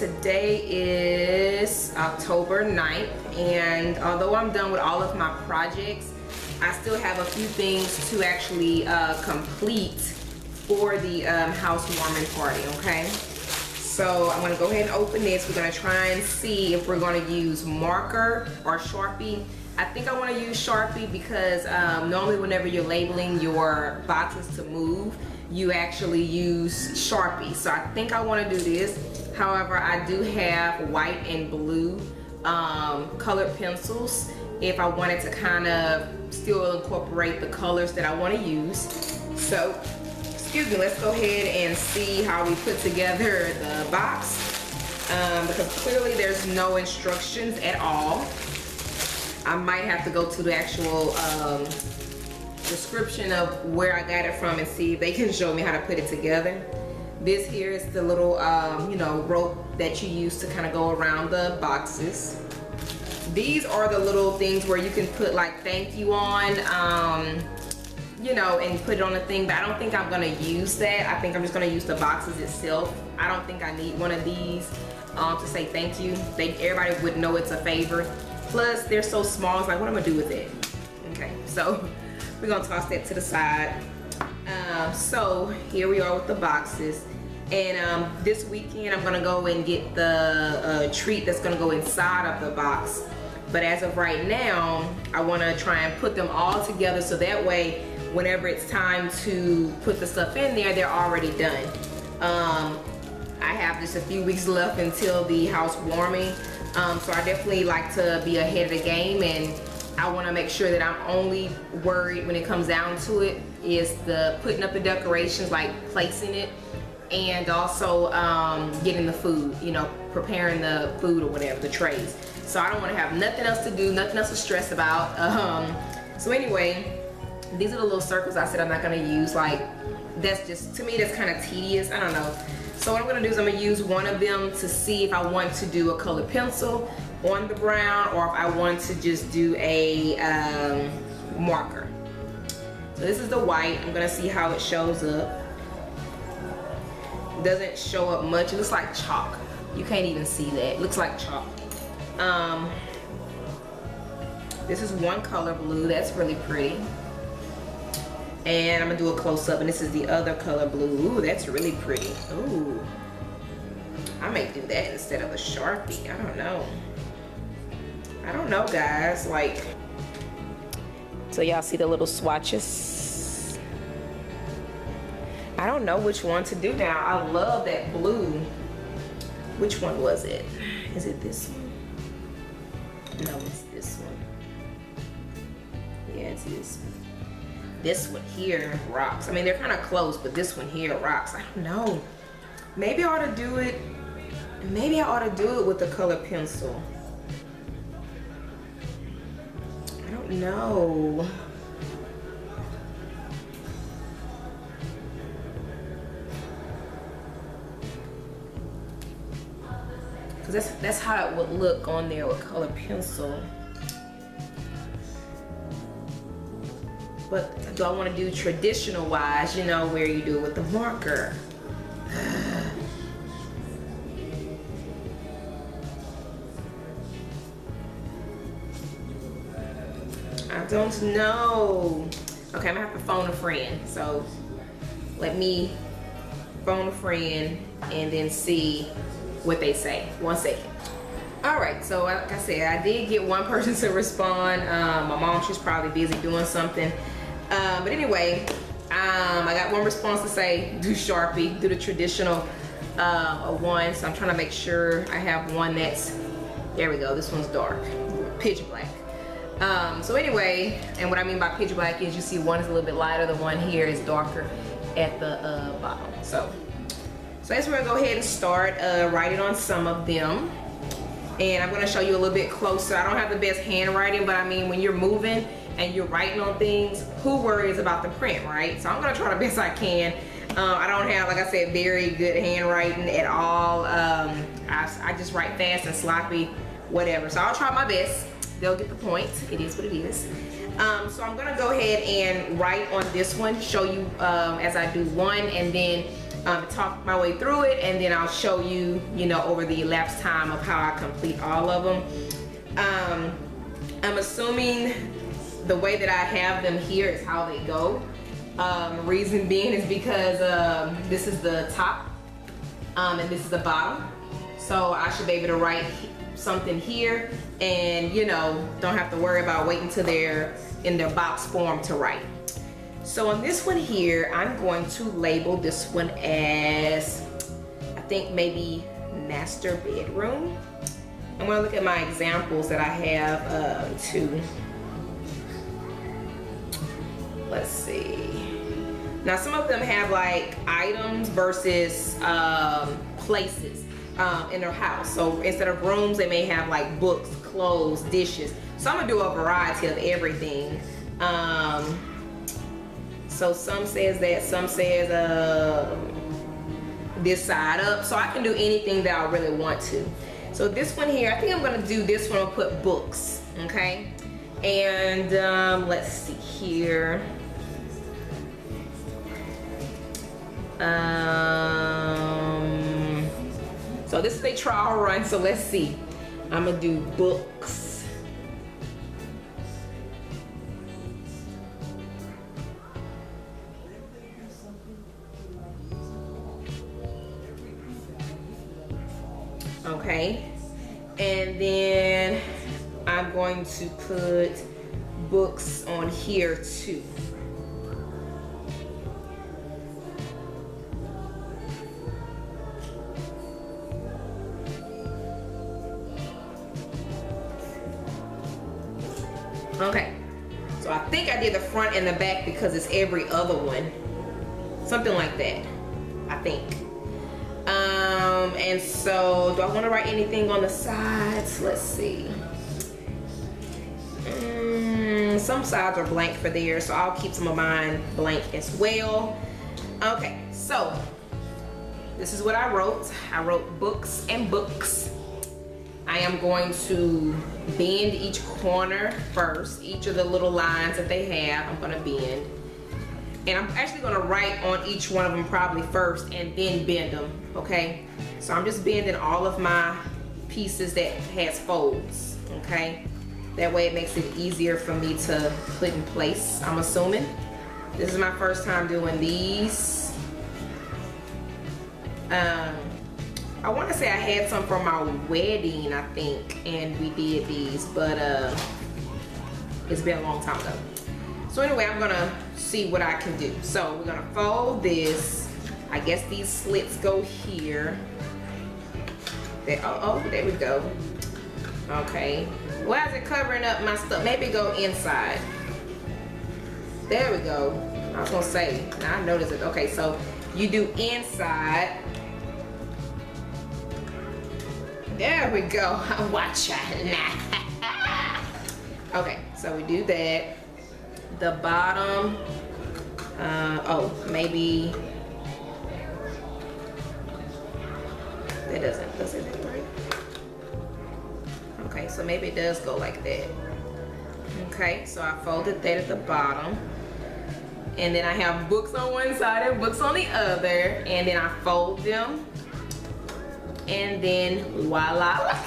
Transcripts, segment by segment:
today is October 9th, and although I'm done with all of my projects, I still have a few things to actually complete for the housewarming party, okay? So I'm gonna go ahead and open this. We're gonna try and see if we're gonna use marker or Sharpie. I think I wanna use Sharpie because normally whenever you're labeling your boxes to move, you actually use Sharpie. So I think I wanna do this. However, I do have white and blue colored pencils if I wanted to kind of still incorporate the colors that I wanna use. So, excuse me, let's go ahead and see how we put together the box because clearly there's no instructions at all. I might have to go to the actual description of where I got it from and see if they can show me how to put it together. This here is the little you know, rope that you use to kind of go around the boxes. These are the little things where you can put like thank you on, you know, and put it on the thing, but I don't think I'm gonna use that. I think I'm just gonna use the boxes itself. I don't think I need one of these to say thank you. Everybody would know it's a favor. Plus, they're so small, it's like, what am I gonna do with it? Okay, so we're gonna toss that to the side. So here we are with the boxes. And this weekend, I'm gonna go and get the treat that's gonna go inside of the box. But as of right now, I wanna try and put them all together so that way, whenever it's time to put the stuff in there, they're already done. I have just a few weeks left until the housewarming. So I definitely like to be ahead of the game, and I want to make sure that I'm only worried when it comes down to it is the putting up the decorations, like placing it, and also getting the food, you know, preparing the food or whatever, the trays. So I don't want to have nothing else to do, nothing else to stress about. So anyway, these are the little circles I said I'm not going to use. Like, that's just, to me, that's kind of tedious. I don't know. So what I'm going to do is I'm going to use one of them to see if I want to do a colored pencil on the brown or if I want to just do a marker. So this is the white. I'm going to see how it shows up. It doesn't show up much. It looks like chalk. You can't even see that. It looks like chalk. This is one color blue. That's really pretty. And I'm gonna do a close-up, and this is the other color blue. Ooh, that's really pretty. Ooh, I may do that instead of a Sharpie. I don't know. I don't know, guys. Like, so y'all see the little swatches? I don't know which one to do now. I love that blue. Which one was it? Is it this one? No, it's this one. Yeah, it's this one. This one here rocks. I mean, they're kind of close, but this one here rocks. I don't know. Maybe I ought to do it. Maybe I ought to do it with the color pencil. I don't know. Because that's how it would look on there with color pencil. But do I want to do traditional wise, you know, where you do it with the marker? I don't know. Okay, I'm gonna have to phone a friend. So let me phone a friend and then see what they say. 1 second. All right, so like I said, I did get one person to respond. My mom, she's probably busy doing something. But anyway, I got one response to say, do Sharpie, do the traditional one. So I'm trying to make sure I have one that's, there we go, this one's dark, pitch black. So anyway, and what I mean by pitch black is you see one is a little bit lighter, the one here is darker at the bottom. So that's where we're gonna go ahead and start writing on some of them. And I'm gonna show you a little bit closer. I don't have the best handwriting, but I mean, when you're moving and you're writing on things, who worries about the print, right? So I'm gonna try the best I can. I don't have, like I said, very good handwriting at all. I just write fast and sloppy, whatever. So I'll try my best. They'll get the point. It is what it is. So I'm gonna go ahead and write on this one, show you as I do one, and then talk my way through it, and then I'll show you, you know, over the elapsed time of how I complete all of them. I'm assuming the way that I have them here is how they go. Reason being is because this is the top and this is the bottom. So I should be able to write something here and, you know, don't have to worry about waiting till they're in their box form to write. So on this one here, I'm going to label this one as, I think maybe master bedroom. I'm gonna look at my examples that I have too. Let's see. Now some of them have like items versus places in their house. So instead of rooms, they may have like books, clothes, dishes. So I'm gonna do a variety of everything. So some says that, some says this side up. So I can do anything that I really want to. So this one here, I think I'm gonna do this one, I'll put books, okay? And let's see here. So this is a trial run, so let's see. I'm gonna do books. Okay, and then I'm going to put books on here too. Okay, so I think I did the front and the back because it's every other one. Something like that, I think. And so, do I want to write anything on the sides? Let's see. Some sides are blank for there, so I'll keep some of mine blank as well. Okay, so this is what I wrote. I wrote books and books. I am going to bend each corner first. Each of the little lines that they have, I'm gonna bend. And I'm actually gonna write on each one of them probably first and then bend them, okay? So I'm just bending all of my pieces that has folds, okay? That way it makes it easier for me to put in place, I'm assuming. This is my first time doing these. I want to say I had some for my wedding, I think, and we did these, but it's been a long time ago. So anyway, I'm gonna see what I can do. So we're gonna fold this. I guess these slits go here. Oh, there we go. Okay. Why is it covering up my stuff? Maybe go inside. There we go. I was gonna say, now I noticed it. Okay, so you do inside. There we go. Watch out. Okay, so we do that. The bottom, oh, maybe that doesn't, does it look right? Okay, so maybe it does go like that. Okay, so I folded that at the bottom. And then I have books on one side and books on the other. And then I fold them. And then voila.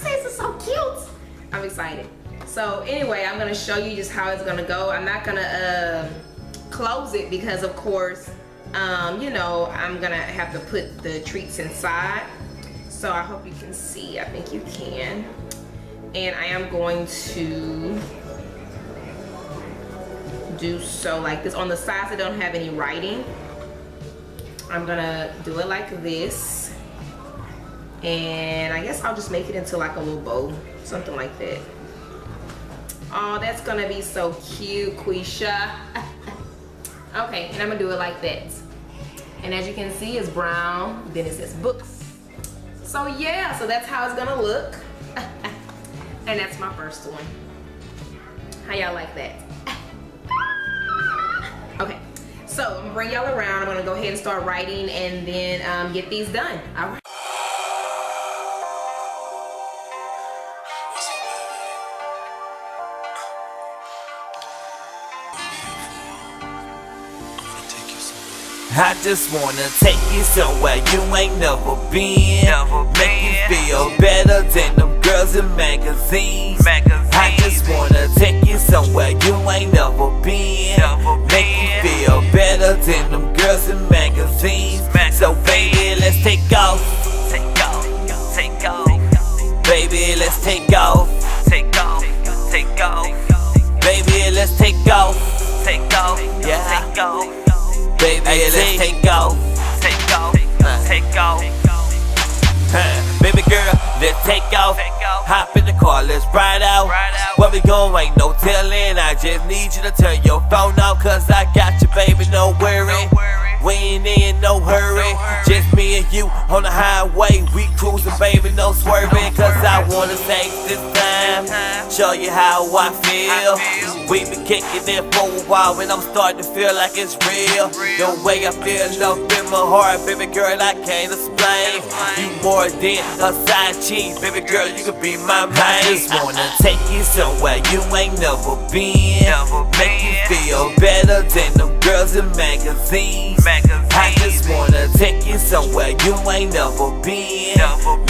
This is so cute. I'm excited. So anyway, I'm gonna show you just how it's gonna go. I'm not gonna close it because of course, you know, I'm gonna have to put the treats inside. So I hope you can see, I think you can. And I am going to do so like this. On the sides that don't have any writing, I'm gonna do it like this. And I guess I'll just make it into like a little bow, something like that. Oh, that's gonna be so cute, Quisha. Okay, and I'm gonna do it like that. And as you can see, it's brown, then it says books. So yeah, so that's how it's gonna look. And that's my first one. How y'all like that? Okay, so I'm gonna bring y'all around. I'm gonna go ahead and start writing and then get these done. All right. I just wanna take you somewhere you ain't never been. Make you feel better than them girls in magazines. I just wanna take you somewhere you ain't never been. Make you feel better than them girls in magazines. So baby, let's take off. Baby, let's take off. Baby, let's take off. Yeah. Baby, let's take off. Baby girl, let's take off. Hop in the car, let's ride out. Where we going, ain't no telling. I just need you to turn your phone off, cause I got you, baby, no worry. We ain't in no hurry, just me and you on the highway. We cruising, baby, no swerving. Cause I wanna take this time, show you how I feel. We been kicking it for a while and I'm starting to feel like it's real. The way I feel up in my heart, baby girl, I can't explain. You more than a side chick, baby girl, you could be my main. I just wanna take you somewhere you ain't never been. Make you feel better than them girls in magazines. I just wanna take you somewhere you ain't never been.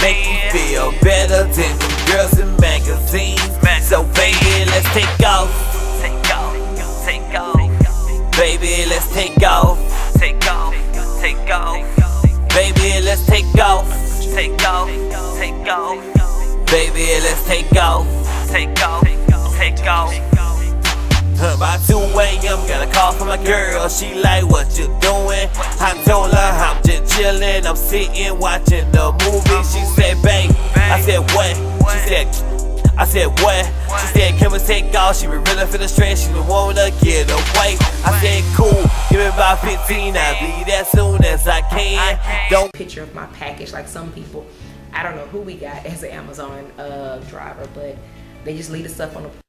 Make you feel better than them girls in magazines. So baby, let's take off. Baby, let's take off. Baby, let's take off. Baby, let's take off. By 2 a.m. got a call from my girl. She like, what you doing? I told her I'm just chillin'. I'm sitting watching the movie. She said, babe. I said, what? I said, what? She said, can we take off? She been really feeling stressed. She been wanting to get away. I said, cool. Give me about 15. I'll be there soon as I can. Don't Picture of my package, like some people, I don't know who we got as an Amazon driver, but they just leave the stuff on the